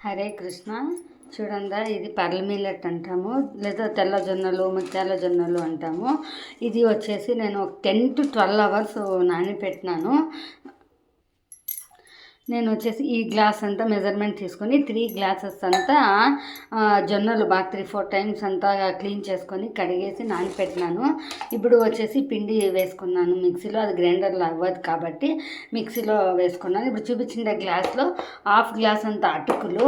హరే కృష్ణ. చూడండి, ఇది pearl millet అంటాము, లేదా తెల్ల జొన్నలు, ముత్యాల జొన్నలు అంటాము. ఇది వచ్చేసి నేను 10 to 12 అవర్స్ నానబెట్టినాను. నేను వచ్చేసి ఈ గ్లాస్ అంతా మెజర్మెంట్ తీసుకొని 3 గ్లాసెస్ అంతా జొన్నలు బాగా 3-4 టైమ్స్ అంతా క్లీన్ చేసుకొని కడిగేసి నానబెట్టినాను. ఇప్పుడు వచ్చేసి పిండి వేసుకున్నాను మిక్సీలో. అది గ్రైండర్లో అవ్వదు కాబట్టి మిక్సీలో వేసుకున్నాను. ఇప్పుడు చూపించిన గ్లాస్లో 1/2 గ్లాస్ అంతా అటుకులు,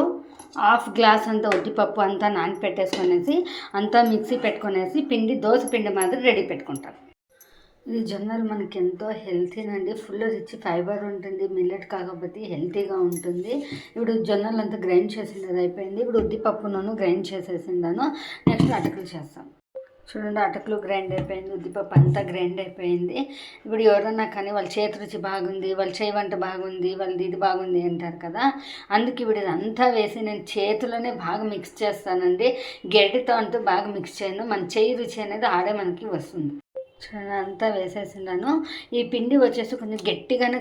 1/2 గ్లాస్ అంతా ఉద్దిపప్పు అంతా నానబెట్టేసుకొనేసి అంతా మిక్సీ పెట్టుకునేసి దోశ పిండి మాదిరి రెడీ పెట్టుకుంటాను. ఈ జొన్నలు మనకి ఎంతో హెల్తీనండి. ఫుల్ రిచ్ ఫైబర్ ఉంటుంది. మిల్లెట్ కాకపోతే హెల్తీగా ఉంటుంది. ఇప్పుడు జొన్నలు అంతా గ్రైండ్ చేసింది అయిపోయింది. ఇప్పుడు ఉద్దిపప్పును గ్రైండ్ చేసేసిందాను. నెక్స్ట్ అటుకులు చేస్తాం. చూడండి, అటుకులు గ్రైండ్ అయిపోయింది, ఉద్దిపప్పు అంతా గ్రైండ్ అయిపోయింది. ఇప్పుడు ఎవరన్నా కానీ వాళ్ళ చేతి రుచి బాగుంది, వాళ్ళ చేయి వంట బాగుంది, వాళ్ళది ఇది బాగుంది అంటారు కదా. అందుకే ఇప్పుడు ఇదంతా వేసి నేను చేతిలోనే బాగా మిక్స్ చేస్తానండి. గడ్డితో అంటూ బాగా మిక్స్ చేయను. మన చేయి రుచి అనేది ఆడే మనకి వస్తుంది. అంతా వేసేసినాను. ఈ పిండి వచ్చేసి కొంచెం గట్టిగానే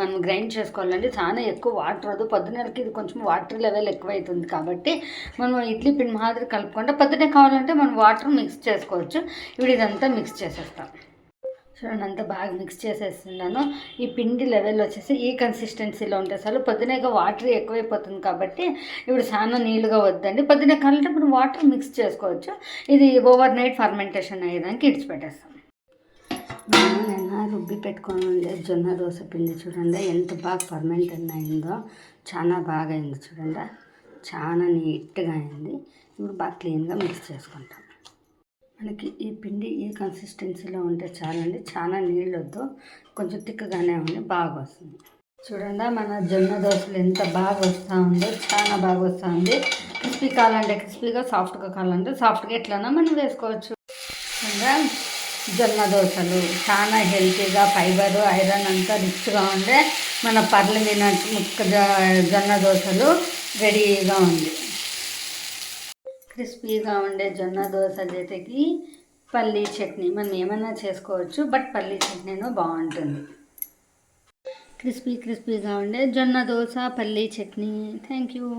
మనం గ్రైండ్ చేసుకోవాలండి. చాలా ఎక్కువ వాటర్ వద్దు. పొద్దున్నకి ఇది కొంచెం వాటర్ లెవెల్ ఎక్కువైతుంది కాబట్టి మనం ఇడ్లీ పిండి మాదిరి కలుపుకుంటే పొద్దునే కావాలంటే మనం వాటర్ మిక్స్ చేసుకోవచ్చు. ఇప్పుడు ఇదంతా మిక్స్ చేసేస్తాం. చూడండి, అంతా బాగా మిక్స్ చేసేస్తున్నాను. ఈ పిండి లెవెల్ వచ్చేసి ఈ కన్సిస్టెన్సీలో ఉంటే చాలు. పొద్దునేగా వాటర్ ఎక్కువైపోతుంది కాబట్టి ఇప్పుడు చాలా నీళ్ళుగా వద్దండి. పొద్దునే కావాలంటే ఇప్పుడు వాటర్ మిక్స్ చేసుకోవచ్చు. ఇది ఓవర్ నైట్ ఫర్మెంటేషన్ అయ్యేదానికి ఇడిచిపెట్టేస్తాం. నిన్న రుబ్బి పెట్టుకొని ఉండే జొన్న దోశ పిండి చూడండి ఎంత బాగా ఫర్మెంట్ అయిందో. చాలా బాగా అయింది చూడండి, చాలా నీట్గా అయింది. ఇప్పుడు బాగా క్లీన్గా మిక్స్ చేసుకుంటాం. మనకి ఈ పిండి ఈ కన్సిస్టెన్సీలో ఉంటే చాలండి. చాలా నీళ్ళు వద్దు, కొంచెం తిక్కగానే ఉంది, బాగా వస్తుంది. చూడండి, మన జొన్న దోశలు ఎంత బాగా వస్తూ ఉందో, చాలా బాగా వస్తూ ఉంది. క్రిస్పీ కావాలంటే క్రిస్పీగా, సాఫ్ట్గా కావాలంటే సాఫ్ట్గా ఎట్లన్నా మనం వేసుకోవచ్చు. జొన్న దోశలు చాలా హెల్తీగా, ఫైబరు, ఐరన్ అంతా రిచ్గా ఉండే మన పర్లు ముక్క జొన్న దోశలు రెడీగా ఉంది. క్రిస్పీగా ఉండే జొన్న దోశ జతకి పల్లీ చట్నీ మనం ఏమైనా చేసుకోవచ్చు, బట్ పల్లీ చట్నీనో బాగుంటుంది. క్రిస్పీగా ఉండే జొన్న దోశ, పల్లీ చట్నీ. Thank you.